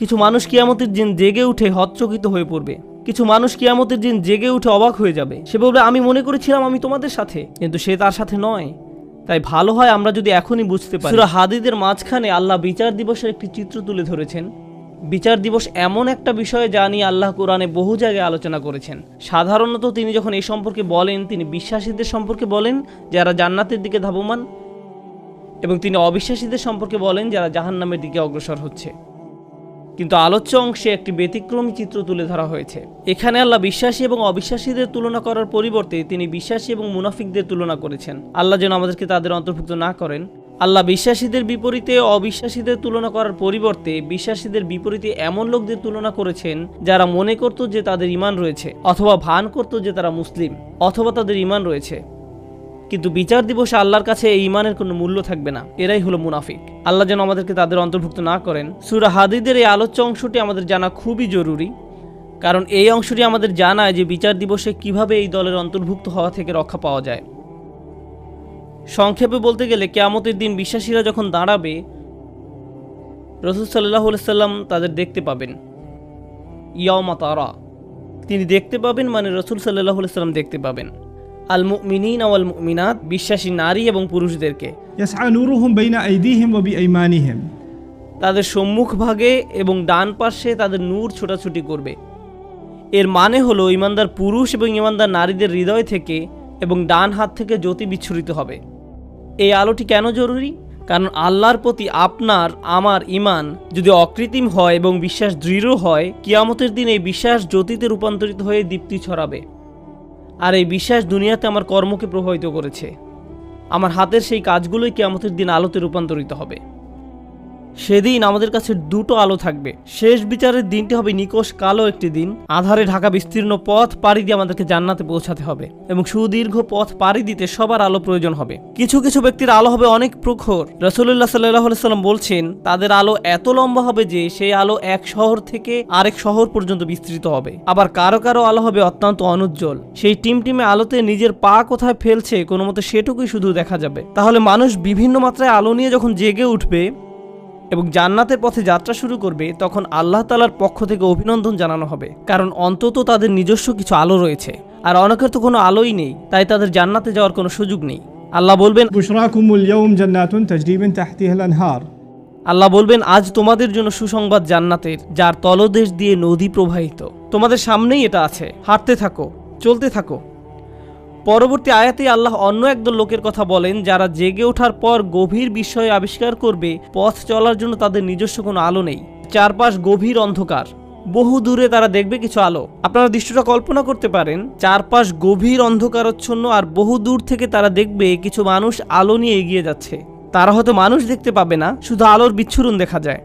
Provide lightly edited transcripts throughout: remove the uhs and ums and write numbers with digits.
কিছু মানুষ কিয়ামতের দিন জেগে উঠে হতচকিত হয়ে পড়বে। কিছু মানুষ কিয়ামতের দিন জেগে উঠে অবাক হয়ে যাবে। সে বলবে, আমি মনে করেছিলাম আমি তোমাদের সাথে, কিন্তু সে তার সাথে নয়। তাই ভালো হয় আমরা যদি এখনই বুঝতে পারি। সূরা হাদীদের মাঝখানে আল্লাহ বিচার দিবসের একটি চিত্র তুলে ধরেছেন। বিচার দিবস এমন একটা বিষয় যা নিয়ে আল্লাহ কোরআনে বহু জায়গায় আলোচনা করেছেন। সাধারণত তিনি যখন এই সম্পর্কে বলেন, তিনি বিশ্বাসীদের সম্পর্কে বলেন যারা জান্নাতের দিকে ধাবমান, এবং তিনি অবিশ্বাসীদের সম্পর্কে বলেন যারা জাহান্নামের দিকে অগ্রসর হচ্ছে। কিন্তু আলোচ্য অংশে একটি ব্যতিক্রমী চিত্র তুলে ধরা হয়েছে। এখানে আল্লাহ বিশ্বাসী এবং অবিশ্বাসীদের তুলনা করার পরিবর্তে তিনি বিশ্বাসী এবং মুনাফিকদের তুলনা করেছেন। আল্লাহ যেন আমাদেরকে তাদের অন্তর্ভুক্ত না করেন। আল্লাহ বিশ্বাসীদের বিপরীতে অবিশ্বাসীদের তুলনা করার পরিবর্তে বিশ্বাসীদের বিপরীতে এমন লোকদের তুলনা করেছেন যারা মনে করত যে তাদের ঈমান রয়েছে, অথবা ভান করত যে তারা মুসলিম, অথবা তাদের ঈমান রয়েছে, কিন্তু বিচার দিবসে আল্লাহর কাছে এই ঈমানের কোনো মূল্য থাকবে না। এরাই হলো মুনাফিক। আল্লাহ যেন আমাদেরকে তাদের অন্তর্ভুক্ত না করেন। সূরা হাদীদের এই আলোচ্য অংশটি আমাদের জানা খুবই জরুরি, কারণ এই অংশটি আমাদের জানায় যে বিচার দিবসে কিভাবে এই দলের অন্তর্ভুক্ত হওয়া থেকে রক্ষা পাওয়া যায়। সংক্ষেপে বলতে গেলে, কিয়ামতের দিন বিশ্বাসীরা যখন দাঁড়াবে, রাসূল সাল্লাল্লাহু আলাইহি সাল্লাম তাদের দেখতে পাবেন। ইয়াওমা তারা, তিনি দেখতে পাবেন মানে রাসূল সাল্লাল্লাহু আলাইহি সাল্লাম দেখতে পাবেন আল মুমিনিনা ওয়াল মুমিনাত, বিশ্বাসী নারী এবং পুরুষদেরকে। ইয়াসআ নূরুহুম বাইনা আইদিহিম ওয়া বিআইমানিহিম, তাদের সম্মুখ ভাগে এবং ডান পাশে তাদের নূর ছোটাছুটি করবে। এর মানে হলো ঈমানদার পুরুষ এবং ঈমানদার নারীদের হৃদয় থেকে এবং ডান হাত থেকে জ্যোতি বিচ্ছুরিত হবে। এই আলোটি কেন জরুরি? কারণ আল্লাহর প্রতি আপনার আমার ঈমান যদি অকৃত্রিম হয় এবং বিশ্বাস দৃঢ় হয়, কিয়ামতের দিন এই বিশ্বাস জ্যোতিতে রূপান্তরিত হয়ে দীপ্তি ছড়াবে। আর এই বিশ্বাস দুনিয়াতে আমার কর্মকে প্রভাবিত করেছে। আমার হাতের সেই কাজগুলোই কিয়ামতের দিন আলোতে রূপান্তরিত হবে। সেদিন আমাদের কাছে দুটো আলো থাকবে। শেষ বিচারের দিনটি হবে নিকষ কালো একটি দিন। আধারে ঢাকা বিস্তীর্ণ পথ পাড়ি দিয়ে আমাদেরকে জান্নাতে পৌঁছাতে হবে, এবং সুদীর্ঘ পথ পাড়ি দিতে সবার আলো প্রয়োজন হবে। কিছু কিছু ব্যক্তির আলো হবে অনেক প্রখর। রাসূলুল্লাহ সাল্লাল্লাহু আলাইহি সাল্লাম বলছেন, তাদের আলো এত লম্বা হবে যে সেই আলো এক শহর থেকে আরেক শহর পর্যন্ত বিস্তৃত হবে। আবার কারো কারো আলো হবে অত্যন্ত অনুজ্জ্বল। সেই টিমটিমে আলোতে নিজের পা কোথায় ফেলছে কোনো মতে সেটুকুই শুধু দেখা যাবে। তাহলে মানুষ বিভিন্ন মাত্রায় আলো নিয়ে যখন জেগে উঠবে এবং জান্নাতের পথে যাত্রা শুরু করবে, তখন আল্লাহ তাআলার পক্ষ থেকে অভিনন্দন জানানো হবে, কারণ অন্তত তাদের নিজস্ব কিছু আলো রয়েছে। আর অনেকের তো কোনো আলোই নেই, তাই তাদের জান্নাতে যাওয়ার কোনো সুযোগ নেই। আল্লাহ বলবেন, বুশরাকুমুল ইয়াউম জান্নাতুন তাজরি মিন তাহতিহাল আনহার, আল্লাহ বলবেন, আজ তোমাদের জন্য সুসংবাদ জান্নাতের, যার তলদেশ দিয়ে নদী প্রবাহিত। তোমাদের সামনেই এটা আছে, হাঁটতে থাকো, চলতে থাকো। পরবর্তী আয়াতে আল্লাহ অন্য একদল লোকের কথা বলেন যারা জেগে ওঠার পর গভীর বিস্ময় আবিষ্কার করবে পথ চলার জন্য তাদের নিজস্ব কোনো আলো নেই। চারপাশ গভীর অন্ধকার, বহু দূরে তারা দেখবে কিছু আলো। আপনারা দৃশ্যটা কল্পনা করতে পারেন, চারপাশ গভীর অন্ধকারাচ্ছন্ন আর বহু দূর থেকে তারা দেখবে কিছু মানুষ আলো নিয়ে এগিয়ে যাচ্ছে। তারা হয়তো মানুষ দেখতে পাবে না, শুধু আলোর বিচ্ছুরণ দেখা যায়।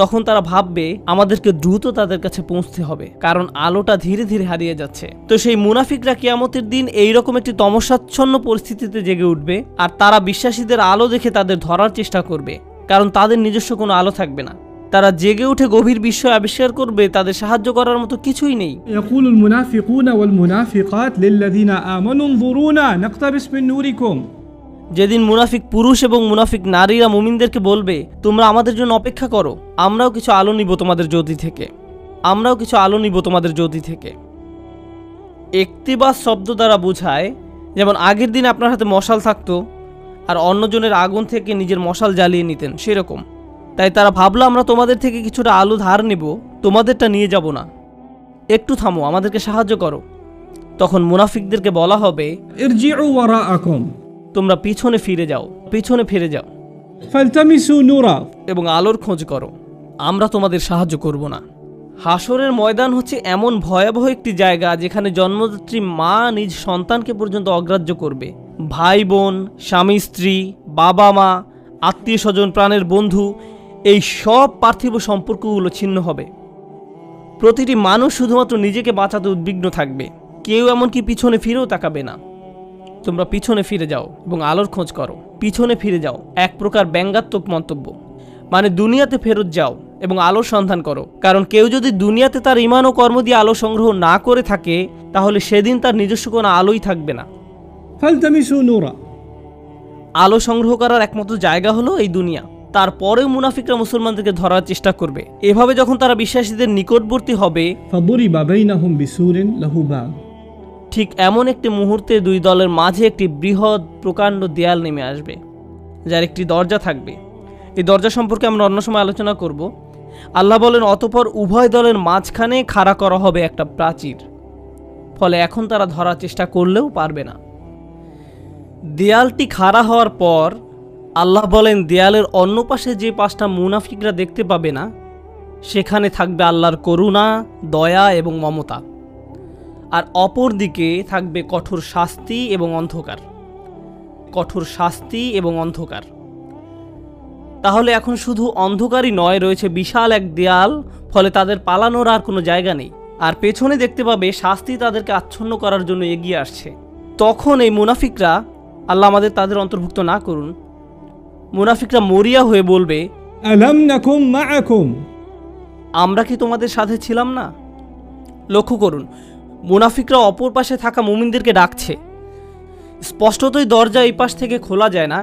তখন তারা ভাববে আমাদেরকে দ্রুত তাদের কাছে পৌঁছতে হবে, কারণ আলোটা ধীরে ধীরে হারিয়ে যাচ্ছে। তো সেই মুনাফিকরা কিয়ামতের দিন এইরকম একটি তমসাচ্ছন্ন পরিস্থিতিতে জেগে উঠবে, আর তারা বিশ্বাসীদের আলো দেখে তাদের ধরার চেষ্টা করবে, কারণ তাদের নিজস্ব কোনো আলো থাকবে না। তারা জেগে উঠে গভীর বিস্ময় আবিষ্কার করবে তাদের সাহায্য করার মতো কিছুই নেই। ইয়াকুলুল মুনাফিকুনা ওয়াল মুনাফিকাত লিল্লাযিনা আমানু নযুরুনা নাকতাবিস মিন নূরিকুম, যেদিন মুনাফিক পুরুষ এবং মুনাফিক নারীরা মুমিনদেরকে বলবে, তোমরা আমাদের জন্য অপেক্ষা করো, আমরাও কিছু আলো নিব তোমাদের জ্যোতি থেকে, আমরাও কিছু আলো নিব তোমাদের জ্যোতি থেকে। ইকতিবাস শব্দ দ্বারা বোঝায়, যেমন আগের দিন আপনার হাতে মশাল থাকতো আর অন্যজনের আগুন থেকে নিজের মশাল জ্বালিয়ে নিতেন, সেরকম। তাই তারা ভাবলো আমরা তোমাদের থেকে কিছুটা আলো ধার নেব, তোমাদেরটা নিয়ে যাব না, একটু থামো, আমাদেরকে সাহায্য করো। তখন মুনাফিকদেরকে বলা হবে, ইরজিউ ওয়ারাআকুম, তোমরা পিছনে ফিরে যাও, পিছনে ফিরে যাও ফালতামিসু নূরা, এবং আলোর খোঁজ করো, আমরা তোমাদের সাহায্য করব না। হাসরের ময়দান হচ্ছে এমন ভয়াবহ একটি জায়গা যেখানে জন্মদাত্রী মা নিজ সন্তানকে পর্যন্ত অগ্রাহ্য করবে। ভাই বোন, স্বামী স্ত্রী, বাবা মা, আত্মীয় স্বজন, প্রাণের বন্ধু, এই সব পার্থিব সম্পর্কগুলো ছিন্ন হবে। প্রতিটি মানুষ শুধুমাত্র নিজেকে বাঁচাতে উদ্বিগ্ন থাকবে, কেউ এমনকি পিছনে ফিরেও তাকাবে না। তোমরা পিছনে ফিরে যাও এবং আলোর খোঁজ করো, পিছনে ফিরে যাও এক প্রকার ব্যঙ্গাত্মক মন্তব্য, মানে দুনিয়াতে ফেরত যাও এবং আলোর সন্ধান করো। কারণ কেউ যদি দুনিয়াতে তার ঈমান ও কর্ম দিয়ে আলো সংগ্রহ না করে থাকে, তাহলে সেদিন তার নিজস্ব কোনো আলোই থাকবে না। ফালতামিসু নূরা, আলো সংগ্রহ করার একমাত্র জায়গা হলো এই দুনিয়া। তারপরেও মুনাফিকরা মুসলমানদেরকে ধরার চেষ্টা করবে। এভাবে যখন তারা বিশ্বাসীদের নিকটবর্তী হবে, فضرب بينهم بسور له باب ঠিক এমন একটি মুহূর্তে দুই দলের মাঝে একটি বৃহৎ প্রকাণ্ড দেয়াল নেমে আসবে, যার একটি দরজা থাকবে। এই দরজা সম্পর্কে আমরা অন্য সময় আলোচনা করব। আল্লাহ বলেন, অতঃপর উভয় দলের মাঝখানে খাড়া করা হবে একটা প্রাচীর, ফলে এখন তারা ধরার চেষ্টা করলেও পারবে না। দেয়ালটি খাড়া হওয়ার পর আল্লাহ বলেন, দেয়ালের অন্য পাশে যে পাঁচটা মুনাফিকরা দেখতে পাবে না, সেখানে থাকবে আল্লাহর করুণা, দয়া এবং মমতা, আর অপর দিকে থাকবে কঠোর শাস্তি এবং অন্ধকার। কঠোর শাস্তি এবং অন্ধকার। তাহলে এখন শুধু অন্ধকারই নয়, রয়েছে বিশাল এক দেয়াল, ফলে তাদের পালানোর আর কোনো জায়গা নেই। আর পেছনে দেখতে পাবে শাস্তি তাদেরকে আচ্ছন্ন করার জন্য এগিয়ে আসছে। তখন এই মুনাফিকরা, আল্লাহ আমাদের তাদের অন্তর্ভুক্ত না করুন, মুনাফিকরা মরিয়া হয়ে বলবে, ألم نكن معكم আমরা কি তোমাদের সাথে ছিলাম না? লক্ষ্য করুন, মুনাফিকরা অপর পাশে থাকা মুমিনদেরকে ডাকছে। স্পষ্টতই দরজা এই পাশ থেকে খোলা যায় না।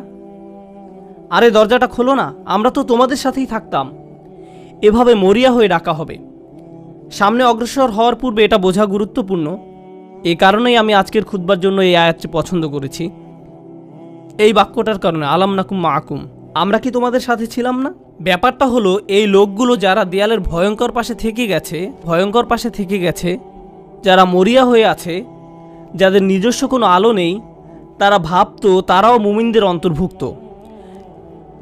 আরে দরজাটা খোলো না, আমরা তো তোমাদের সাথেই থাকতাম। এভাবে মরিয়া হয়ে ডাকা হবে। সামনে অগ্রসর হওয়ার পূর্বে এটা বোঝা গুরুত্বপূর্ণ। এই কারণেই আমি আজকের খুতবার জন্য এই আয়াতটি পছন্দ করেছি। এই বাক্যটার কারণে, আলাম নাকুম মাকুম, আমরা কি তোমাদের সাথে ছিলাম না? ব্যাপারটা হলো, এই লোকগুলো যারা দেয়ালের ভয়ঙ্কর পাশে থেকে গেছে, যারা মরিয়া হয়ে আছে, যাদের নিজস্ব কোনো আলো নেই, তারা ভাবতো তারাও মুমিনদের অন্তর্ভুক্ত।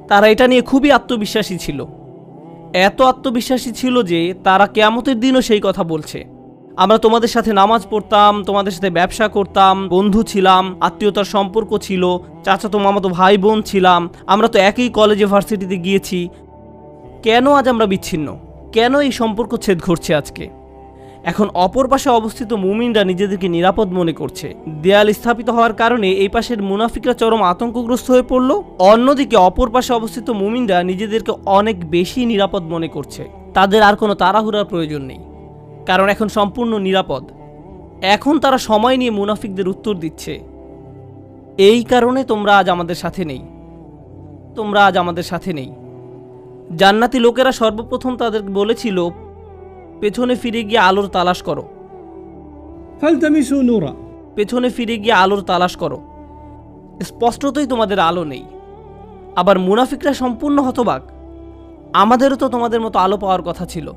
তারা এটা নিয়ে খুবই আত্মবিশ্বাসী ছিল। এত আত্মবিশ্বাসী ছিল যে তারা কিয়ামতের দিনও সেই কথা বলছে, আমরা তোমাদের সাথে নামাজ পড়তাম, তোমাদের সাথে ব্যবসা করতাম, বন্ধু ছিলাম, আত্মীয়তার সম্পর্ক ছিল, চাচাতো মামাতো ভাই বোন ছিলাম, আমরা তো একই কলেজে ভার্সিটিতে গিয়েছি। কেন আজ আমরা বিচ্ছিন্ন? কেন এই সম্পর্ক ছেদ ঘটছে আজকে? এখন অপর পাশে অবস্থিত মুমিনরা নিজেদেরকে নিরাপদ মনে করছে। দেয়াল স্থাপিত হওয়ার কারণে এই পাশের মুনাফিকরা চরম আতঙ্কগ্রস্ত হয়ে পড়ল। অন্যদিকে অপর পাশে অবস্থিত মুমিনরা নিজেদেরকে অনেক বেশি নিরাপদ মনে করছে। তাদের আর কোনো তাড়াহুড়ার প্রয়োজন নেই, কারণ এখন সম্পূর্ণ নিরাপদ। এখন তারা সময় নিয়ে মুনাফিকদের উত্তর দিচ্ছে, এই কারণে তোমরা আজ আমাদের সাথে নেই। জান্নাতি লোকেরা সর্বপ্রথম তাদের বলেছিল, পেছনে ফিরে গিয়ে আলোর তালাশ করো, فالتمسوا نورا পেছনে ফিরে গিয়ে আলোর তালাশ করো। স্পষ্টতই তোমাদের আলো নেই। আবার মুনাফিকরা সম্পূর্ণ হতবাক, আমাদেরও তো তোমাদের মতো আলো পাওয়ার কথা ছিল।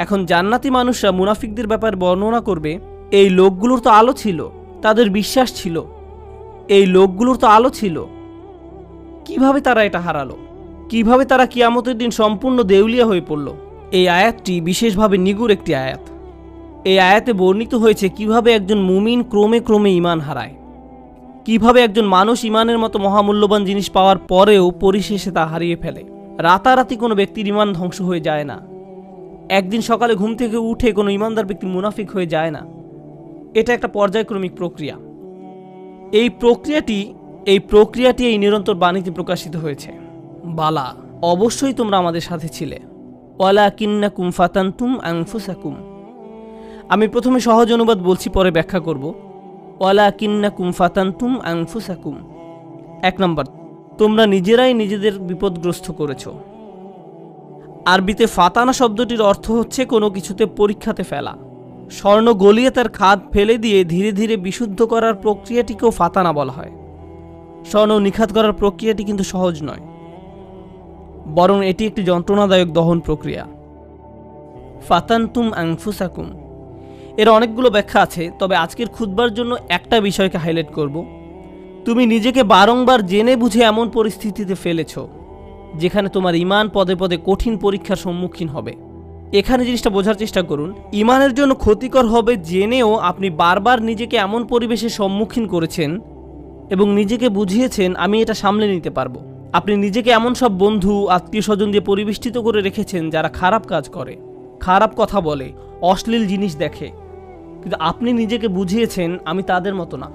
এখন জান্নাতি মানুষরা মুনাফিকদের ব্যাপারে বর্ণনা করবে, এই লোকগুলোর তো আলো ছিল, তাদের বিশ্বাস ছিল, এই লোকগুলোর তো আলো ছিল, কিভাবে তারা এটা হারালো? কিভাবে তারা কিয়ামতের দিন সম্পূর্ণ দেউলিয়া হয়ে পড়ল? এই আয়াতটি বিশেষভাবে নিগুড় একটি আয়াত। এই আয়াতে বর্ণিত হয়েছে কিভাবে একজন মুমিন ক্রমে ক্রমে ঈমান হারায়, কিভাবে একজন মানুষ ঈমানের মতো মহামূল্যবান জিনিস পাওয়ার পরেও পরিশেষে তা হারিয়ে ফেলে। রাতারাতি কোনো ব্যক্তির ঈমান ধ্বংস হয়ে যায় না। একদিন সকালে ঘুম থেকে উঠে কোনো ঈমানদার ব্যক্তি মুনাফিক হয়ে যায় না। এটা একটা পর্যায়ক্রমিক প্রক্রিয়া। এই প্রক্রিয়াটি এই নিরন্তর বাণীতে প্রকাশিত হয়েছে, বালা, অবশ্যই তোমরা আমাদের সাথে ছিলে, ওয়ালাকিন্নাকুম ফাতানতুম আনফুসাকুম। আমি প্রথমে সহজ অনুবাদ বলছি, পরে ব্যাখ্যা করব। ওয়ালাকিন্নাকুম ফাতানতুম আনফুসাকুম। 1 নম্বর, তোমরা নিজেরাই নিজেদের বিপদগ্রস্ত করেছ। আরবিতে ফাতানা শব্দটির অর্থ হচ্ছে কোনো কিছুতে পরীক্ষাতে ফেলা। স্বর্ণ গলিয়ে তার খাদ ফেলে দিয়ে ধীরে ধীরে বিশুদ্ধ করার প্রক্রিয়াটিকেও ফাতানা বলা হয়। স্বর্ণ নিখাত করার প্রক্রিয়াটি কিন্তু সহজ নয়, বরং এটি একটি যন্ত্রণাদায়ক দহন প্রক্রিয়া। ফাতানতুম আনফুসাকুম এর অনেকগুলো ব্যাখ্যা আছে, তবে আজকের খুতবার জন্য একটা বিষয়কে হাইলাইট করব। তুমি নিজেকে বারংবার জেনে বুঝে এমন পরিস্থিতিতে ফেলেছ যেখানে তোমার ঈমান পদে পদে কঠিন পরীক্ষার সম্মুখীন হবে। এখানে জিনিসটা বোঝার চেষ্টা করুন, ঈমানের জন্য ক্ষতিকর হবে জেনেও আপনি বারবার নিজেকে এমন পরিবেশের সম্মুখীন করেছেন এবং নিজেকে বুঝিয়েছেন আমি এটা সামলে নিতে পারবো। আপনি নিজেকে এমন সব বন্ধু, আত্মীয় স্বজন দিয়ে পরিবেষ্টিত করে রেখেছেন যারা খারাপ কাজ করে, খারাপ কথা বলে, অশ্লীল জিনিস দেখে, কিন্তু আপনি নিজেকে বুঝিয়েছেন আমি তাদের মতো না।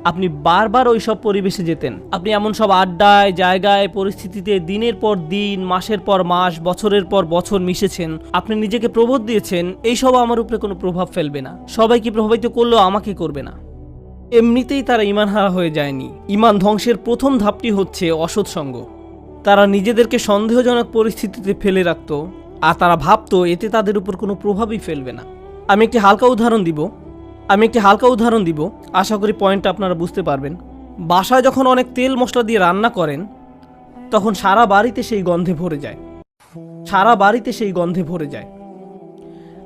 আপনি বারবার ওই সব পরিবেশে যেতেন, আপনি এমন সব আড্ডায়, জায়গায়, পরিস্থিতিতে দিনের পর দিন, মাসের পর মাস, বছরের পর বছর মিশেছেন। আপনি নিজেকে প্রবোধ দিয়েছেন এইসব আমার উপরে কোনো প্রভাব ফেলবে না, সবাইকে প্রভাবিত করলেও আমাকে করবে না। এমনিতেই তারা ঈমান হারা হয়ে যায়নি। ঈমান ধ্বংসের প্রথম ধাপটি হচ্ছে অসৎ সঙ্গ। তারা নিজেদেরকে সন্দেহজনক পরিস্থিতিতে ফেলে রাখত, আর তারা ভাবতো এতে তাদের উপর কোনো প্রভাবই ফেলবে না। আমি একটি হালকা উদাহরণ দিব, আশা করি পয়েন্টটা আপনারা বুঝতে পারবেন। বাসায় যখন অনেক তেল মশলা দিয়ে রান্না করেন, তখন সারা বাড়িতে সেই গন্ধে ভরে যায়।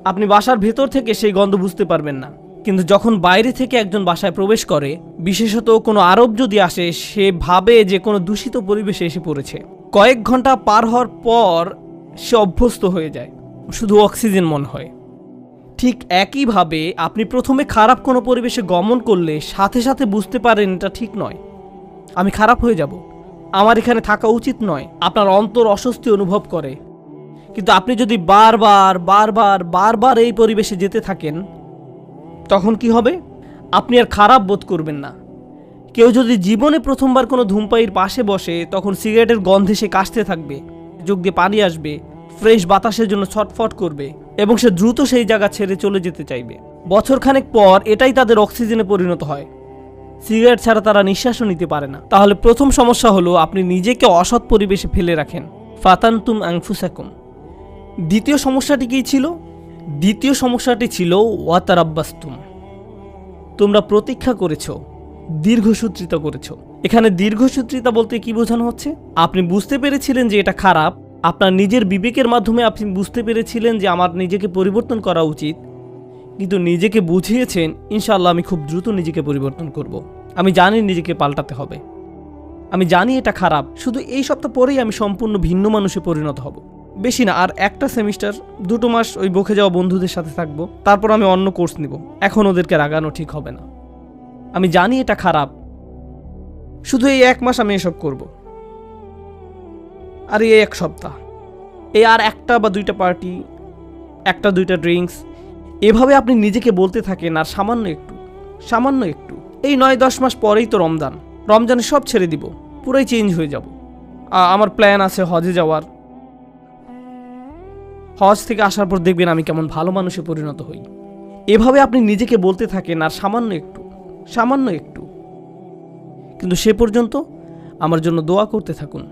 আপনি বাসার ভেতর থেকে সেই গন্ধ বুঝতে পারবেন না, কিন্তু যখন বাইরে থেকে একজন বাসায় প্রবেশ করে, বিশেষত কোনো আরব যদি আসে, সে ভাবে যে কোনো দূষিত পরিবেশে এসে পড়েছে। কয়েক ঘন্টা পার হওয়ার পর সে অভ্যস্ত হয়ে যায়, শুধু অক্সিজেন মনে হয়। ঠিক একইভাবে আপনি প্রথমে খারাপ কোনো পরিবেশে গমন করলে সাথে সাথে বুঝতে পারেন এটা ঠিক নয়, আমি খারাপ হয়ে যাব, আমার এখানে থাকা উচিত নয়। আপনার অন্তর অস্বস্তি অনুভব করে। কিন্তু আপনি যদি বারবার এই পরিবেশে যেতে থাকেন, তখন কি হবে? আপনি আর খারাপ বোধ করবেন না। কেউ যদি জীবনে প্রথমবার কোনো ধূমপায়ীর পাশে বসে, তখন সিগারেটের গন্ধে সে কাশতে থাকবে, চোখ দিয়ে পানি আসবে, ফ্রেশ বাতাসের জন্য ছটফট করবে এবং সে দ্রুত সেই জায়গা ছেড়ে চলে যেতে চাইবে। বছরখানেক পর এটাই তাদের অক্সিজেনে পরিণত হয়। সিগারেট ছাড়া তারা নিঃশ্বাসও নিতে পারে না। তাহলে প্রথম সমস্যা হলো আপনি নিজেকে অসৎ পরিবেশে ফেলে রাখেন। ফাতানতুম আনফুসাকুম। দ্বিতীয় সমস্যাটি ছিল ওয়াতারাব্বাসতুম। তোমরা প্রতীক্ষা করেছো, দীর্ঘসূত্রিতা করেছো। এখানে দীর্ঘসূত্রিতা বলতে কি বোঝানো হচ্ছে? আপনি বুঝতে পেরেছিলেন যে এটা খারাপ, আপনার নিজের বিবেকের মাধ্যমে আপনি বুঝতে পেরেছিলেন যে আমার নিজেকে পরিবর্তন করা উচিত, কিন্তু নিজেকে বুঝিয়েছেন ইনশাআল্লাহ আমি খুব দ্রুত নিজেকে পরিবর্তন করব। আমি জানি নিজেকে পাল্টাতে হবে, আমি জানি এটা খারাপ, শুধু এই সপ্তাহ পরেই আমি সম্পূর্ণ ভিন্ন মানুষে পরিণত হব। বেশি না, আর একটা সেমিস্টার 2 মাস ওই বকে যাওয়া বন্ধুদের সাথে থাকবো, তারপর আমি অন্য কোর্স নিব। এখন ওদেরকে রাগানো ঠিক হবে না। আমি জানি এটা খারাপ, শুধু এই 1 মাস আমি এসব করব। আর এই 1 সপ্তাহ, এই আর 1টা বা 2টা পার্টি, 1টা 2টা ড্রিঙ্কস, এভাবে আপনি নিজেকে বলতে থাকেন। আর সামান্য একটু এই 9-10 মাস পরেই তো রমজানে সব ছেড়ে দিব, পুরাই চেঞ্জ হয়ে যাব। আমার প্ল্যান আছে হজে যাওয়ার। হজ থেকে আসার পর দেখবেন আমি কেমন ভালো মানুষে পরিণত হই। এভাবে আপনি নিজেকে বলতে থাকেন, আর সামান্য একটু। কিন্তু সে পর্যন্ত আমার জন্য দোয়া করতে থাকুন।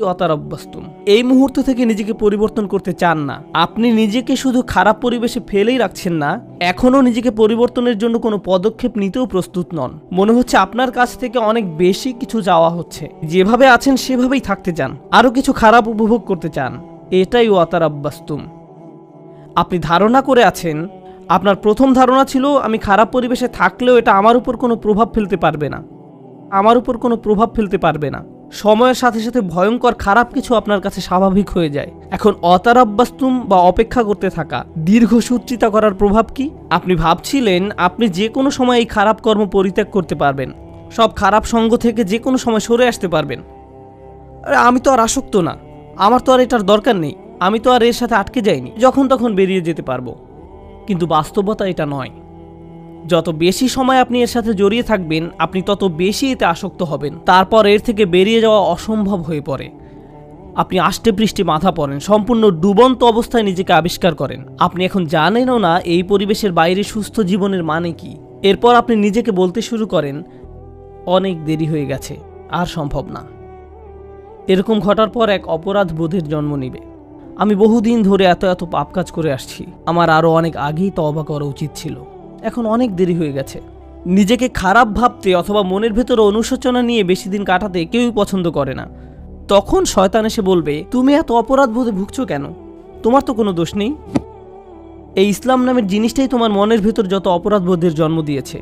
ওয়াতারাব্বাসতুম। এই মুহূর্ত থেকে নিজেকে পরিবর্তন করতে চান না। আপনি নিজেকে শুধু খারাপ পরিবেশে ফেলেই রাখছেন না, এখনও নিজেকে পরিবর্তনের জন্য কোনো পদক্ষেপ নিতেও প্রস্তুত নন। মনে হচ্ছে আপনার কাছ থেকে অনেক বেশি কিছু চাওয়া হচ্ছে। যেভাবে আছেন সেভাবেই থাকতে চান, আরও কিছু খারাপ উপভোগ করতে চান। এটাই ওয়াতারাব্বাসতুম। আপনি ধারণা করে আছেন, আপনার প্রথম ধারণা ছিল আমি খারাপ পরিবেশে থাকলেও এটা আমার উপর কোনো প্রভাব ফেলতে পারবে না। সময়ের সাথে সাথে ভয়ঙ্কর খারাপ কিছু আপনার কাছে স্বাভাবিক হয়ে যায়। এখন অতারাব্বাস্তুম বা অপেক্ষা করতে থাকা, দীর্ঘসূত্রিতা করার প্রভাব কি? আপনি ভাবছিলেন আপনি যে কোনো সময় এই খারাপ কর্ম পরিত্যাগ করতে পারবেন, সব খারাপ সঙ্গ থেকে যে কোনো সময় সরে আসতে পারবেন। আরে আমি তো আর আসক্ত না, আমার তো আর এটার দরকার নেই, আমি তো আর এর সাথে আটকে যাইনি, যখন তখন বেরিয়ে যেতে পারবো। কিন্তু বাস্তবতা এটা নয়। যত বেশি সময় আপনি এর সাথে জড়িয়ে থাকবেন, আপনি তত বেশি এতে আসক্ত হবেন। তারপর এর থেকে বেরিয়ে যাওয়া অসম্ভব হয়ে পড়ে। আপনি আষ্টে পৃষ্ঠে মাথা পড়েন, সম্পূর্ণ ডুবন্ত অবস্থায় নিজেকে আবিষ্কার করেন। আপনি এখন জানেনও না এই পরিবেশের বাইরে সুস্থ জীবনের মানে কি। এরপর আপনি নিজেকে বলতে শুরু করেন, অনেক দেরি হয়ে গেছে, আর সম্ভব না। এরকম ঘটার পর এক অপরাধ বোধের জন্ম নিবে। আমি বহুদিন ধরে এত পাপ কাজ করে আসছি, আমার আরও অনেক আগেই তওবা করা উচিত ছিল, এখন অনেক দেরি হয়ে গেছে। নিজেকে খারাপ ভাবতে অথবা মনের ভেতরে অনুশোচনা নিয়ে বেশি দিন কাটাতে কেউই পছন্দ করে না। তখন শয়তান এসে বলবে, তুমি এত অপরাধ বোধে ভুগছো কেন? তোমার তো কোনো দোষ নেই। এই ইসলাম নামের জিনিসটাই তোমার মনের ভেতর যত অপরাধ বোধের জন্ম দিয়েছে।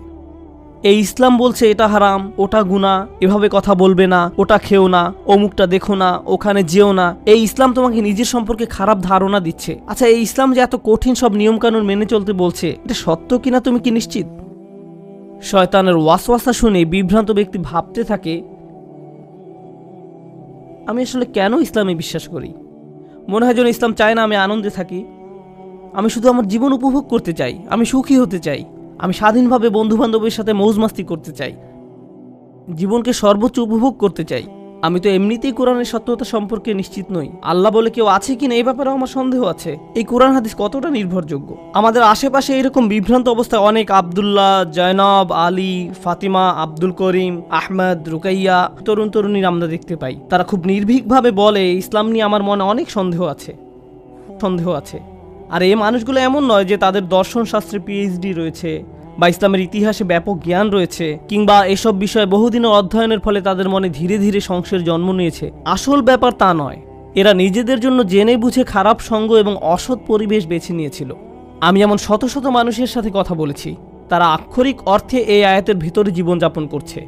এই ইসলাম বলছে এটা হারাম, ওটা গুনাহ, এভাবে কথা বলবে না, ওটা খেও না, অমুকটা দেখো না, ওখানে যেও না। এই ইসলাম তোমাকে নিজের সম্পর্কে খারাপ ধারণা দিচ্ছে। আচ্ছা, এই ইসলাম যে এত কঠিন সব নিয়মকানুন মেনে চলতে বলছে, এটা সত্য কিনা তুমি কি নিশ্চিত? শয়তানের ওয়াসওয়াসা শুনে বিভ্রান্ত ব্যক্তি ভাবতে থাকে, আমি আসলে কেন ইসলামে বিশ্বাস করি? মনে হয় যেন ইসলাম চায় না আমি আনন্দে থাকি। আমি শুধু আমার জীবন উপভোগ করতে চাই, আমি সুখী হতে চাই, আমি স্বাধীনভাবে বন্ধু বান্ধবের সাথে মৌজ মাস্তি করতে চাই, জীবনকে সর্বোচ্চ উপভোগ করতে চাই। আমি তো এমনিতেই কোরআনের সত্যতা সম্পর্কে নিশ্চিত নই, আল্লাহ বলে কেউ আছে কিনা এই ব্যাপারে আমার সন্দেহ আছে। এই কোরআন হাদিস কতটা নির্ভরযোগ্য? আমাদের আশেপাশে এরকম বিভ্রান্ত অবস্থায় অনেক আব্দুল্লাহ, জয়নব, আলী, ফাতিমা, আব্দুল করিম, আহমদ, রুকাইয়া তরুণ তরুণীর আমরা দেখতে পাই। তারা খুব নির্ভীকভাবে বলে ইসলাম নিয়ে আমার মনে অনেক সন্দেহ আছে। আর এই মানুষগুলো এমন নয় যে তাদের দর্শন শাস্ত্রে পিএইচডি রয়েছে বা ইসলামের ইতিহাসে ব্যাপক জ্ঞান রয়েছে, কিংবা এসব বিষয়ে বহুদিনের অধ্যয়নের ফলে তাদের মনে ধীরে ধীরে সংশয়ের জন্ম নিয়েছে। আসল ব্যাপার তা নয়। এরা নিজেদের জন্য জেনে বুঝে খারাপ সঙ্গ এবং অসৎ পরিবেশ বেছে নিয়েছিল। আমি এমন শত শত মানুষের সাথে কথা বলেছি, তারা আক্ষরিক অর্থে এই আয়াতের ভিতরে জীবনযাপন করছে।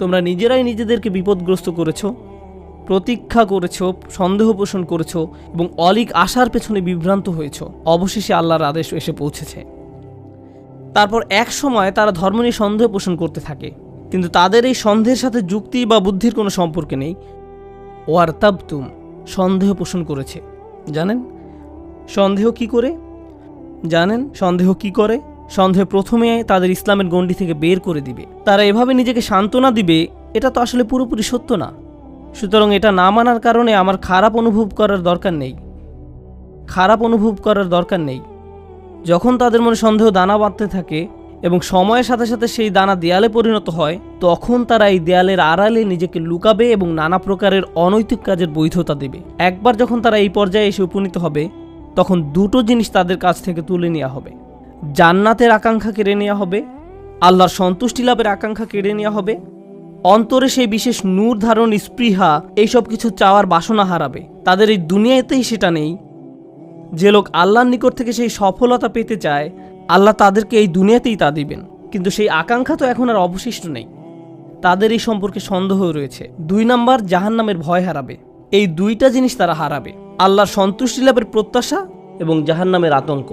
তোমরা নিজেরাই নিজেদেরকে বিপদগ্রস্ত করেছো, প্রতীক্ষা করেছো, সন্দেহ পোষণ করেছো এবং অলিক আশার পেছনে বিভ্রান্ত হয়েছো। অবশেষে আল্লাহর আদেশ এসে পৌঁছেছে। তারপর এক সময় তারা ধর্ম নিয়ে সন্দেহ পোষণ করতে থাকে, কিন্তু তাদের এই সন্দেহের সাথে যুক্তি বা বুদ্ধির কোনো সম্পর্ক নেই। ওয়ারতাবতুম, সন্দেহ পোষণ করেছে। জানেন সন্দেহ কি করে? সন্দেহ প্রথমে তাদের ইসলামের গণ্ডি থেকে বের করে দিবে। তারা এভাবে নিজেকে সান্ত্বনা দিবে, এটা তো আসলে পুরোপুরি সত্য না, সুতরাং এটা না মানার কারণে আমার খারাপ অনুভব করার দরকার নেই। যখন তাদের মনে সন্দেহ দানা বাঁধতে থাকে এবং সময়ের সাথে সাথে সেই দানা দেয়ালে পরিণত হয়, তখন তারা এই দেয়ালের আড়ালে নিজেকে লুকাবে এবং নানা প্রকারের অনৈতিক কাজের বৈধতা দেবে। একবার যখন তারা এই পর্যায়ে এসে উপনীত হবে, তখন দুটো জিনিস তাদের কাছ থেকে তুলে নেওয়া হবে। জান্নাতের আকাঙ্ক্ষা কেড়ে নেওয়া হবে, আল্লাহর সন্তুষ্টি লাভের আকাঙ্ক্ষা কেড়ে নেওয়া হবে। অন্তরে সেই বিশেষ নূর ধারণ, স্পৃহা, এইসব কিছু চাওয়ার বাসনা হারাবে। তাদের এই দুনিয়াতেই সেটা নেই। যে লোক আল্লাহর নিকট থেকে সেই সফলতা পেতে চায়, আল্লাহ তাদেরকে এই দুনিয়াতেই তা দিবেন, কিন্তু সেই আকাঙ্ক্ষা তো এখন আর অবশিষ্ট নেই। তাদের এই সম্পর্কে সন্দেহ রয়েছে। 2 নাম্বার, জাহান্নামের ভয় হারাবে। এই দুইটা জিনিস তারা হারাবে, আল্লাহর সন্তুষ্টি লাভের প্রত্যাশা এবং জাহান্নামের আতঙ্ক।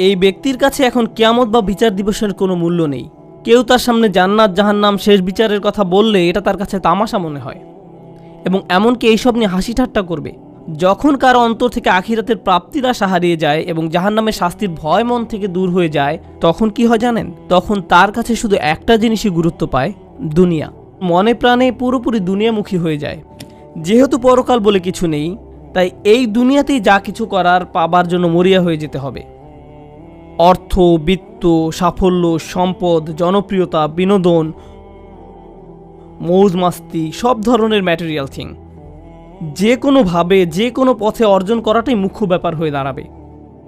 এই ব্যক্তির কাছে এখন কিয়ামত বা বিচার দিবসের কোনো মূল্য নেই। কেউ তার সামনে জান্নাত, জাহান্নাম, শেষ বিচারের কথা বললে এটা তার কাছে তামাশা মনে হয় এবং এমনকি এইসব নিয়ে হাসি ঠাট্টা করবে। যখন কারো অন্তর থেকে আখিরাতের প্রাপ্তির আশা হারিয়ে যায় এবং জাহান্নামের শাস্তির ভয় মন থেকে দূর হয়ে যায়, তখন কি হয় জানেন? তখন তার কাছে শুধু একটা জিনিসই গুরুত্ব পায়, দুনিয়া। মনে প্রাণে পুরোপুরি দুনিয়ামুখী হয়ে যায়। যেহেতু পরকাল বলে কিছু নেই, তাই এই দুনিয়াতেই যা কিছু করার পাবার জন্য মরিয়া হয়ে যেতে হবে। অর্থ, বিত্ত, সাফল্য, সম্পদ, জনপ্রিয়তা, বিনোদন, মৌজ মাস্তি, সব ধরনের ম্যাটেরিয়াল থিং যে কোনোভাবে যে কোনো পথে অর্জন করাটাই মুখ্য ব্যাপার হয়ে দাঁড়াবে।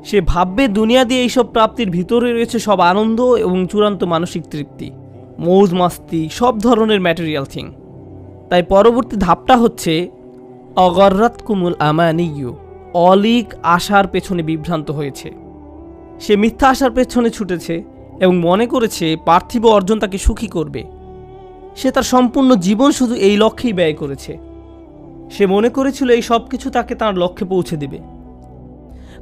সে ভাববে দুনিয়া দিয়ে এইসব প্রাপ্তির ভিতরে রয়েছে সব আনন্দ এবং চূড়ান্ত মানসিক তৃপ্তি, মৌজ মাস্তি, সব ধরনের ম্যাটেরিয়াল থিং। তাই পরবর্তী ধাপটা হচ্ছে অগর্রাতকুমুল আমানিয়্যু, অলিক আশার পেছনে বিভ্রান্ত হয়েছে। সে মিথ্যা আশার পেছনে ছুটেছে এবং মনে করেছে পার্থিব অর্জন তাকে সুখী করবে। সে তার সম্পূর্ণ জীবন শুধু এই লক্ষ্যেই ব্যয় করেছে। সে মনে করেছিল এই সব কিছু তাকে তার লক্ষ্যে পৌঁছে দেবে।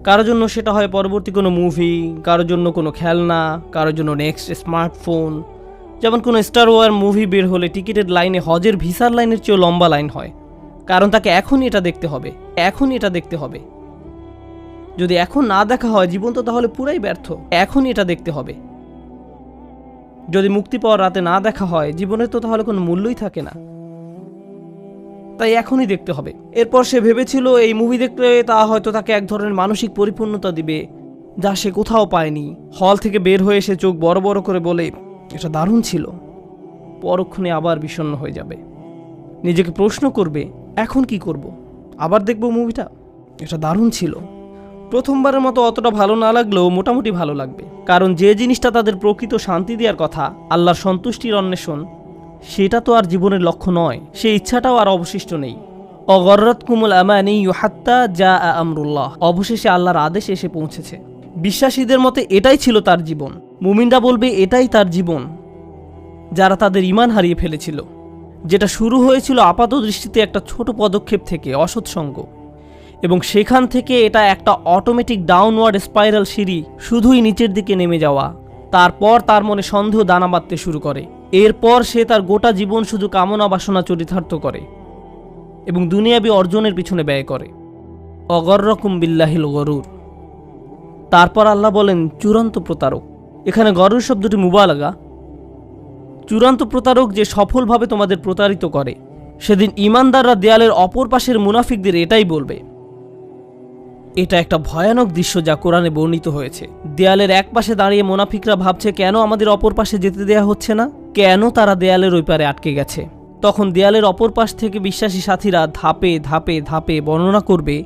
কারোর জন্য সেটা হয় পরবর্তী কোনো মুভি, কারোর জন্য কোনো খেলনা, কারোর জন্য নেক্সট স্মার্টফোন। যেমন কোনো স্টার ওয়ার মুভি বের হলে টিকিটের লাইনে হজের ভিসার লাইনের চেয়েও লম্বা লাইন হয়, কারণ তাকে এখনই এটা দেখতে হবে। যদি এখন না দেখা হয় জীবন তো তাহলে পুরাই ব্যর্থ। এখনই এটা দেখতে হবে। যদি মুক্তি পাওয়ার রাতে না দেখা হয় জীবনের তো তাহলে কোনো মূল্যই থাকে না। তাই এখনই দেখতে হবে। এরপর সে ভেবেছিল এই মুভি দেখলে তা হয়তো তাকে এক ধরনের মানসিক পরিপূর্ণতা দিবে, যা সে কোথাও পায়নি। হল থেকে বের হয়ে সে চোখ বড় বড় করে বলে, এটা দারুণ ছিল। পরক্ষণে আবার বিষণ্ণ হয়ে যাবে। নিজেকে প্রশ্ন করবে, এখন কি করব? আবার দেখব মুভিটা, এটা দারুণ ছিল। প্রথমবারের মতো অতটা ভালো না লাগলেও মোটামুটি ভালো লাগবে, কারণ যে জিনিসটা তাদের প্রকৃত শান্তি দেওয়ার কথা, আল্লাহর সন্তুষ্টির অন্বেষণ, সেটা তো আর জীবনের লক্ষ্য নয়। সেই ইচ্ছাটাও আর অবশিষ্ট নেই। অগর্রাতকুমুল আমানিয়্যু হাত্তা জাআ আমরুল্লাহ, অবশেষে আল্লাহর আদেশ এসে পৌঁছেছে। বিশ্বাসীদের মতে এটাই ছিল তার জীবন। মুমিনরা বলবে এটাই তার জীবন, যারা তাদের ঈমান হারিয়ে ফেলেছিল, যেটা শুরু হয়েছিল আপাত দৃষ্টিতে একটা ছোট পদক্ষেপ থেকে, অসৎসঙ্গ, এবং সেখান থেকে এটা একটা অটোমেটিক ডাউনওয়ার্ড স্পাইরাল সিঁড়ি, শুধুই নিচের দিকে নেমে যাওয়া। তারপর তার মনে সন্দেহ দানা বাঁধতে শুরু করে। এরপর সে তার গোটা জীবন শুধু কামনা বাসনা চরিতার্থ করে এবং দুনিয়াবি অর্জনের পিছনে ব্যয় করে। অগররকুম বিল্লাহিল গরুর। তারপর আল্লাহ বলেন চূড়ান্ত প্রতারক। এখানে গরুর শব্দটি মুবালাগা। চূড়ান্ত প্রতারক যে সফলভাবে তোমাদের প্রতারিত করে, সেদিন ঈমানদাররা দেয়ালের অপর পাশের মুনাফিকদের এটাই বলবে। এটা একটা ভয়ানক দৃশ্য যা কোরআনে বর্ণিত হয়েছে। দেয়ালের এক পাশে দাঁড়িয়ে মুনাফিকরা ভাবছে কেন আমাদের অপর পাশে যেতে দেয়া হচ্ছে না, কেন তারা দেয়ালের ওই পারে আটকে গেছে। তখন দেয়ালের অপর পাশ থেকে বিশ্বাসী সাথীরা ধাপে ধাপে ধাপে বর্ণনা করবে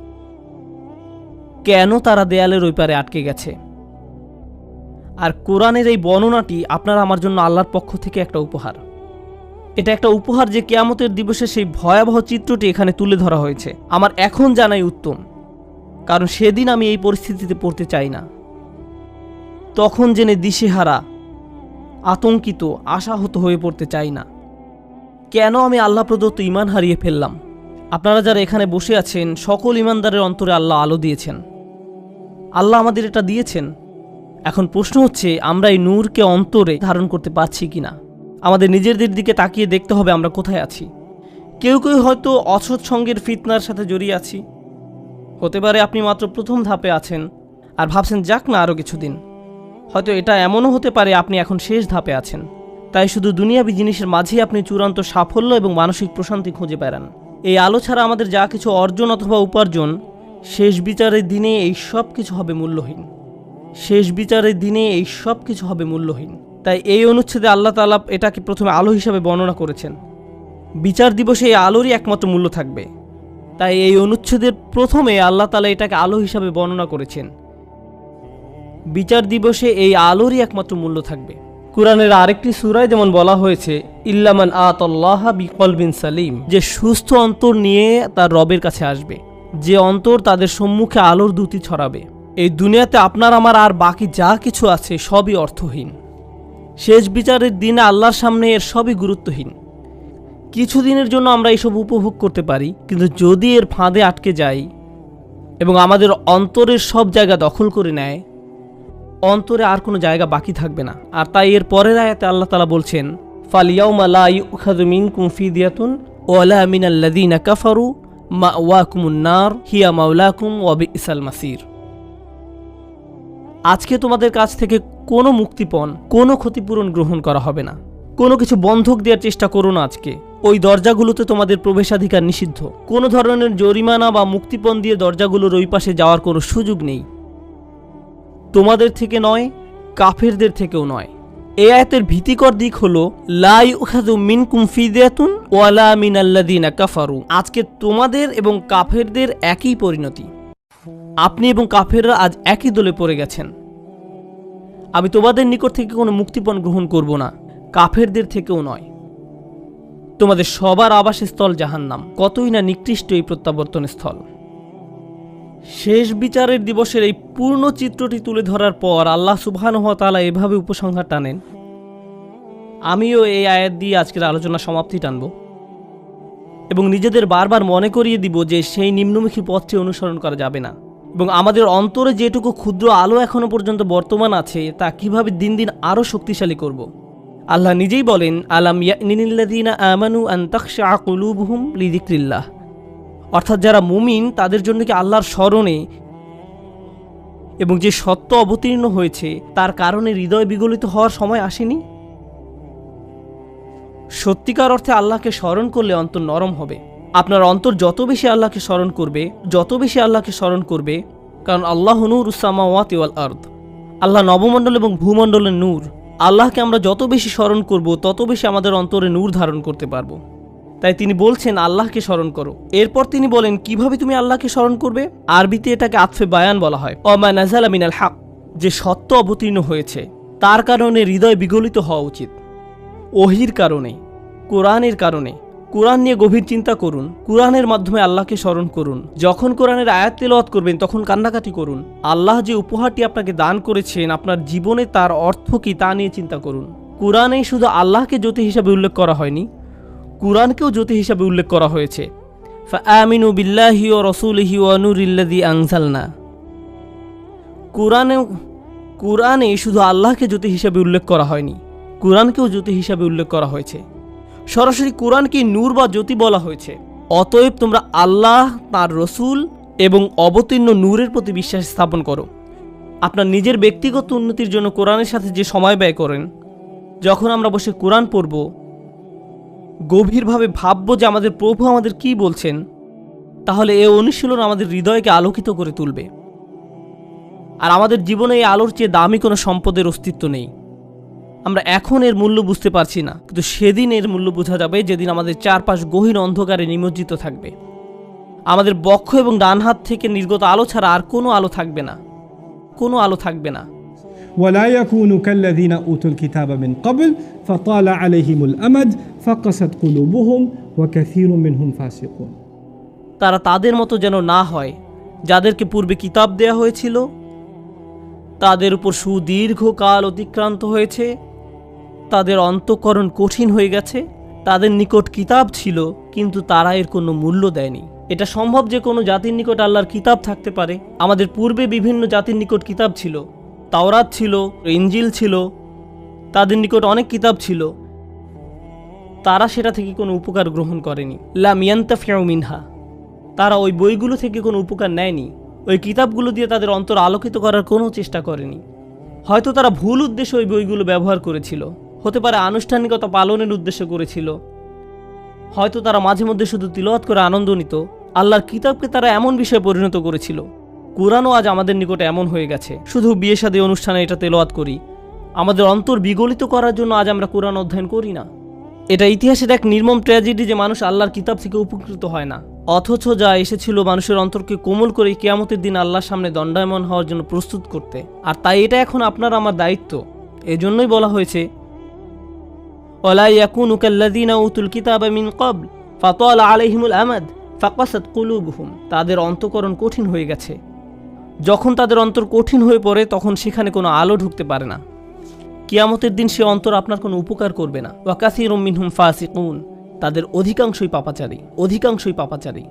কেন তারা দেয়ালের ওই পারে আটকে গেছে। আর কোরআনের এই বর্ণনাটি আপনার আমার জন্য আল্লাহর পক্ষ থেকে একটা উপহার। এটা একটা উপহার যে কিয়ামতের দিবসে সেই ভয়াবহ চিত্রটি এখানে তুলে ধরা হয়েছে। আমার এখন জানাই উত্তম, কারণ সেদিন আমি এই পরিস্থিতিতে পড়তে চাই না। তখন জেনে দিশেহারা, আতঙ্কিত, আশাহত হয়ে পড়তে চাই না। কেন আমি আল্লাহ প্রদত্ত ঈমান হারিয়ে ফেললাম? আপনারা যারা এখানে বসে আছেন, সকল ঈমানদারের অন্তরে আল্লাহ আলো দিয়েছেন। আল্লাহ আমাদের এটা দিয়েছেন। এখন প্রশ্ন হচ্ছে আমরা এই নূরকে অন্তরে ধারণ করতে পারছি কিনা। আমাদের নিজেদের দিকে তাকিয়ে দেখতে হবে আমরা কোথায় আছি। কেউ কেউ হয়তো অসৎ সঙ্গের ফিতনার সাথে জড়িয়ে আছি। হতে পারে আপনি মাত্র প্রথম ধাপে আছেন আর ভাবছেন যাক না আরও কিছুদিন। হয়তো এটা এমনও হতে পারে আপনি এখন শেষ ধাপে আছেন, তাই শুধু দুনিয়াবী জিনিসের মাঝেই আপনি চূড়ান্ত সাফল্য এবং মানসিক প্রশান্তি খুঁজে বেড়ান। এই আলো ছাড়া আমাদের যা কিছু অর্জন অথবা উপার্জন, শেষ বিচারের দিনে এই সব কিছু হবে মূল্যহীন। শেষ বিচারের দিনে এই সব কিছু হবে মূল্যহীন। তাই এই অনুচ্ছেদে আল্লাহ তাআলা এটাকে প্রথমে আলো হিসাবে বর্ণনা করেছেন। বিচার দিবসে এই আলোরই একমাত্র মূল্য থাকবে। তাই এই অনুচ্ছেদের প্রথমে আল্লাহ তাআলা এটাকে আলো হিসাবে বর্ণনা করেছেন। বিচার দিবসে এই আলোরই একমাত্র মূল্য থাকবে। কুরআনের আরেকটি সূরায় যেমন বলা হয়েছে, ইল্লামান আতাল্লাহা বিকলবিন সালিম, যে সুস্থ অন্তর নিয়ে তার রবের কাছে আসবে, যে অন্তর তাদের সম্মুখে আলোর দ্যুতি ছড়াবে। এই দুনিয়াতে আপনার আমার আর বাকি যা কিছু আছে সবই অর্থহীন। শেষ বিচারের দিনে আল্লাহর সামনে এর সবই গুরুত্বহীন। কিছুদিনের জন্য আমরা এইসব উপভোগ করতে পারি, কিন্তু যদি এর ফাঁদে আটকে যাই এবং আমাদের অন্তরের সব জায়গা দখল করে নেয়, অন্তরে আর কোনো জায়গা বাকি থাকবে না। আর তাই এর পরের আয়াতে আল্লাহ তাআলা বলছেন, ফালিয়াউমা লা ইউখাযু মিনকুম ফিদিয়াতুন ওয়ালা মিনাল্লাযীনা কাফারু মাওয়াকুমুন নার হিয়া মাওলাকুম ওয়া বিসাল মাসির। আজকে তোমাদের কাছ থেকে কোনো মুক্তিপণ, কোনো ক্ষতিপূরণ গ্রহণ করা হবে না। কোনো কিছু বন্ধক দেওয়ার চেষ্টা করো না আজকে। ওই দরজাগুলোতে তোমাদের প্রবেশাধিকার নিষিদ্ধ। কোনো ধরনের জরিমানা বা মুক্তিপণ দিয়ে দরজাগুলোর ওই পাশে যাওয়ার কোনো সুযোগ নেই। তোমাদের থেকে নয়, কাফেরদের থেকেও নয়। এই আয়াতের ভীতিকর দিক হলো লা ইউখাযু মিনকুম ফিদিয়াতুন ওয়ালা মিনাল্লাযীনা কাফারু। আজকে তোমাদের এবং কাফেরদের একই পরিণতি। আপনি এবং কাফেররা আজ একই দলে পড়ে গেছেন। আমি তোমাদের নিকট থেকে কোনো মুক্তিপণ গ্রহণ করব না, কাফেরদের থেকেও নয়। তোমাদের সবার আবাসস্থল জাহান্নাম। কতই না নিকৃষ্ট এই প্রত্যাবর্তন স্থল। শেষ বিচারের দিবসের এই পূর্ণ চিত্রটি তুলে ধরার পর আল্লাহ সুবহানাহু ওয়া তাআলা এভাবে উপসংহার টানেন। আমিও এই আয়াত দিয়ে আজকের আলোচনা সমাপ্তি টানব এবং নিজেদের বারবার মনে করিয়ে দিব যে সেই নিম্নমুখী পথটি অনুসরণ করা যাবে না, এবং আমাদের অন্তরে যেটুকু ক্ষুদ্র আলো এখনো পর্যন্ত বর্তমান আছে তা কিভাবে দিন দিন আরও শক্তিশালী করব। আল্লাহ নিজেই বলেন, আলাম ইয়ানিল্লাযীনা আমানু আন তাখশা কুলুবুহুম লিযিকরিল্লাহ, অর্থাৎ যারা মুমিন তাদের জন্য কি আল্লাহর স্মরণে এবং যে সত্য অবতীর্ণ হয়েছে তার কারণে হৃদয় বিগলিত হওয়ার সময় আসেনি? সত্যিকার অর্থে আল্লাহকে স্মরণ করলে অন্তর নরম হবে। আপনার অন্তর যত বেশি আল্লাহকে স্মরণ করবে, যত বেশি আল্লাহকে স্মরণ করবে, কারণ আল্লাহু নূরুস সামাওয়াতি ওয়াল আরদ, আল্লাহ নবমণ্ডল এবং ভূমণ্ডলের নূর। আল্লাহকে আমরা যত বেশি স্মরণ করব তত বেশি আমাদের অন্তরে নূর ধারণ করতে পারবো। তাই তিনি বলছেন আল্লাহকে স্মরণ করো। এরপর তিনি বলেন কিভাবে তুমি আল্লাহকে স্মরণ করবে। আরবিতে এটাকে আতফে বায়ান বলা হয়। ওমা নাযালা মিনাল হক, যে সত্য অবতীর্ণ হয়েছে তার কারণে হৃদয় বিগলিত হওয়া উচিত। ওহির কারণে, কোরআনের কারণে। কোরআন নিয়ে গভীর চিন্তা করুন, কোরআনের মাধ্যমে আল্লাহকে স্মরণ করুন। যখন কোরআনের আয়াত তেলাওয়াত করবেন তখন কান্নাকাটি করুন। আল্লাহ যে উপহারটি আপনাকে দান করেছেন, আপনার জীবনে তার অর্থ কি তা নিয়ে চিন্তা করুন। কোরআনেই শুধু আল্লাহকে জ্যোতি হিসাবে উল্লেখ করা হয়নি, কুরআনকেও জ্যোতি হিসাবে উল্লেখ করা হয়েছে। ফাআমিনু বিল্লাহি ওয়া রাসূলিহি ওয়া নূরিল্লাযী আনজালনা। কুরআনে শুধু আল্লাহকে জ্যোতি হিসাবে উল্লেখ করা হয়নি, কুরআনকেও জ্যোতি হিসাবে উল্লেখ করা হয়েছে। সরাসরি কুরআনকে নূর বা জ্যোতি বলা হয়েছে। অতএব তোমরা আল্লাহ, তার রসূল এবং অবতীর্ণ নূরের প্রতি বিশ্বাস স্থাপন করো। আপনার নিজের ব্যক্তিগত উন্নতির জন্য কোরআনের সাথে যে সময় ব্যয় করেন, যখন আমরা বসে কোরআন পড়ব গভীরভাবে ভাববো যে আমাদের প্রভু আমাদের কি বলছেন, তাহলে এই অনুশীলন আমাদের হৃদয়কে আলোকিত করে তুলবে। আর আমাদের জীবনে এই আলোর চেয়ে দামি কোনো সম্পদের অস্তিত্ব নেই। আমরা এখন এর মূল্য বুঝতে পারছি না, কিন্তু সেদিন এর মূল্য বোঝা যাবে যেদিন আমাদের চারপাশ গহীন অন্ধকারে নিমজ্জিত থাকবে। আমাদের বক্ষ এবং ডান হাত থেকে নির্গত আলো ছাড়া আর কোনো আলো থাকবে না, কোনো আলো থাকবে না। ولا يكونوا كالذين أوتوا الكتاب من قبل فطال عليهم الأمد فقست قلوبهم وكثير منهم فاسقون। তারা তাদের মতো যেন না হয় যাদেরকে পূর্বে কিতাব দেয়া হয়েছিল, তাদের উপর সুদীর্ঘকাল অতিক্রান্ত হয়েছে, তাদের অন্তঃকরণ কঠিন হয়ে গেছে। তাদের নিকট কিতাব ছিল কিন্তু তারা এর কোনো মূল্য দেয়নি। এটা সম্ভব যে কোনো জাতির নিকট আল্লাহর কিতাব থাকতে পারে। আমাদের পূর্বে বিভিন্ন জাতির নিকট কিতাব ছিল, তাওরাত ছিল, ইনজিল ছিল, তাদের নিকট অনেক কিতাব ছিল, তারা সেটা থেকে কোনো উপকার গ্রহণ করেনি। লাম ইয়ান্তাফিউ মিনহা, তারা ওই বইগুলো থেকে কোনো উপকার নেয়নি। ওই কিতাবগুলো দিয়ে তাদের অন্তর আলোকিত করার কোনো চেষ্টা করেনি। হয়তো তারা ভুল উদ্দেশ্যে ওই বইগুলো ব্যবহার করেছিল, হতে পারে আনুষ্ঠানিকতা পালনের উদ্দেশ্য করেছিল, হয়তো তারা মাঝে মধ্যে শুধু তিলাওয়াত করে আনন্দ নিত। আল্লাহর কিতাবকে তারা এমন বিষয়ে পরিণত করেছিল। কুরআনও আজ আমাদের নিকটে এমন হয়ে গেছে, শুধু বিয়ে শাদী অনুষ্ঠানে এটা তেলাওয়াত করি। আমাদের অন্তর বিগলিত করার জন্য আজ আমরা কুরআন অধ্যয়ন করি না। এটা ইতিহাসের এক নির্মম ট্র্যাজেডি যে মানুষ আল্লাহর কিতাব থেকে উপকৃত হয় না, অথচ যা এসেছিল মানুষের অন্তরকে কোমল করে কিয়ামতের দিন আল্লাহর সামনে দণ্ডায়মান হওয়ার জন্য প্রস্তুত করতে। আর তাই এটা এখন আপনার আমার দায়িত্ব। এজন্যই বলা হয়েছে ওয়ালা ইয়াকুনু কাল্লাযীনা উতুল কিতাবা মিন ক্বাবল ফাতালা আলাইহিমুল আমাদ ফাকাসাত কুলুবুহুম। তাদের অন্তঃকরণ কঠিন হয়ে গেছে। যখন তাদের অন্তর কঠিন হয়ে পড়ে তখন সেখানে কোনো আলো ঢুকতে পারে না। কিয়ামতের দিন সে অন্তর আপনার কোনো উপকার করবে না। ওয়া কাসীরুম মিনহুম ফাসিকুন, তাদের অধিকাংশই পাপাচারী, অধিকাংশই পাপাচারী।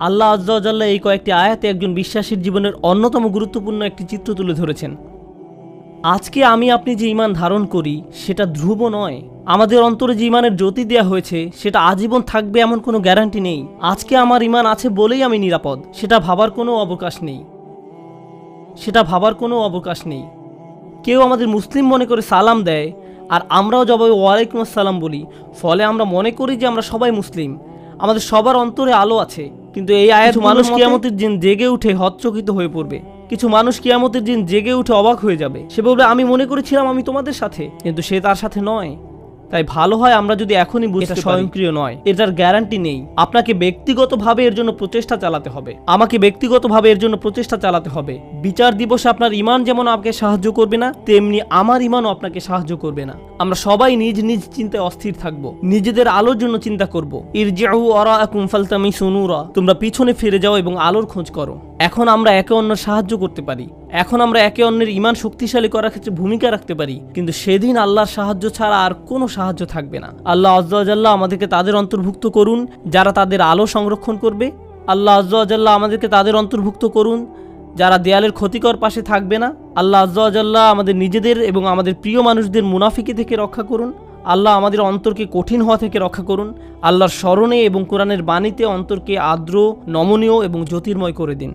আল্লাহ আযজা ওয়া জাল্লা এই কয়েকটি আয়াতে একজন বিশ্বাসীর জীবনের অন্যতম গুরুত্বপূর্ণ একটি চিত্র তুলে ধরেছেন। আজকে আমি আপনি যে ঈমান ধারণ করি সেটা ধ্রুব নয়। আমাদের অন্তরে যে ঈমানের জ্যোতি দেওয়া হয়েছে সেটা আজীবন থাকবে এমন কোনো গ্যারান্টি নেই। আজকে আমার ঈমান আছে বলেই আমি নিরাপদ, সেটা ভাবার কোনো অবকাশ নেই, সেটা ভাবার কোনো অবকাশ নেই। কেউ আমাদের মুসলিম মনে করে সালাম দেয় আর আমরাও জবাবে ওয়ালাইকুম আসসালাম বলি, ফলে আমরা মনে করি যে আমরা সবাই মুসলিম, আমাদের সবার অন্তরে আলো আছে। কিন্তু এই আয়াত মানুষ কিয়ামতের দিন জেগে উঠে হতচকিত হয়ে পড়বে। কিছু মানুষ কিয়ামতের দিন জেগে উঠে অবাক হয়ে যাবে। সে বলবে আমি মনে করেছিলাম আমি তোমাদের সাথে, কিন্তু সে তার সাথে নয়। তাই ভালো হয় আমরা যদি এখনই বুঝতে পারি স্বয়ংক্রিয় নয়, এটার গ্যারান্টি নেই। আপনাকে ব্যক্তিগতভাবে এর জন্য প্রচেষ্টা চালাতে হবে, আমাকে ব্যক্তিগতভাবে এর জন্য প্রচেষ্টা চালাতে হবে। বিচার দিবসে আপনার ঈমান যেমন আপনাকে সাহায্য করবে না, তেমনি আমার ঈমানও আপনাকে সাহায্য করবে না। আমরা সবাই নিজ নিজ চিন্তায় অস্থির থাকব, নিজেদের আলোর জন্য চিন্তা করব। ইরজিউ ওয়ারাআকুম ফালতামিসু নূরা, তোমরা পিছনে ফিরে যাও এবং আলোর খোঁজ করো। এখন আমরা একে অন্যের সাহায্য করতে পারি, এখন আমরা একে অন্যের ঈমান শক্তিশালী করার ক্ষেত্রে ভূমিকা রাখতে পারি, কিন্তু সেদিন আল্লাহর সাহায্য ছাড়া আর কোনো সাহায্য থাকবে না। আল্লাহ আযজা ওয়া জাল্লা আমাদেরকে তাদের অন্তর্ভুক্ত করুন যারা তাদের আলো সংরক্ষণ করবে। আল্লাহ আযজা ওয়া জাল্লা আমাদেরকে তাদের অন্তর্ভুক্ত করুন যারা দেয়ালের ক্ষতিকর পাশে থাকবে না। আল্লাহ আযজা ওয়া জাল্লা আমাদের নিজেদের এবং আমাদের প্রিয় মানুষদের মুনাফিকি থেকে রক্ষা করুন। আল্লাহ আমাদের অন্তরকে কঠিন হওয়া থেকে রক্ষা করুন। আল্লাহর স্মরণে এবং কোরআনের বাণীতে অন্তরকে আর্দ্র, নমনীয় এবং জ্যোতির্ময় করে দিন।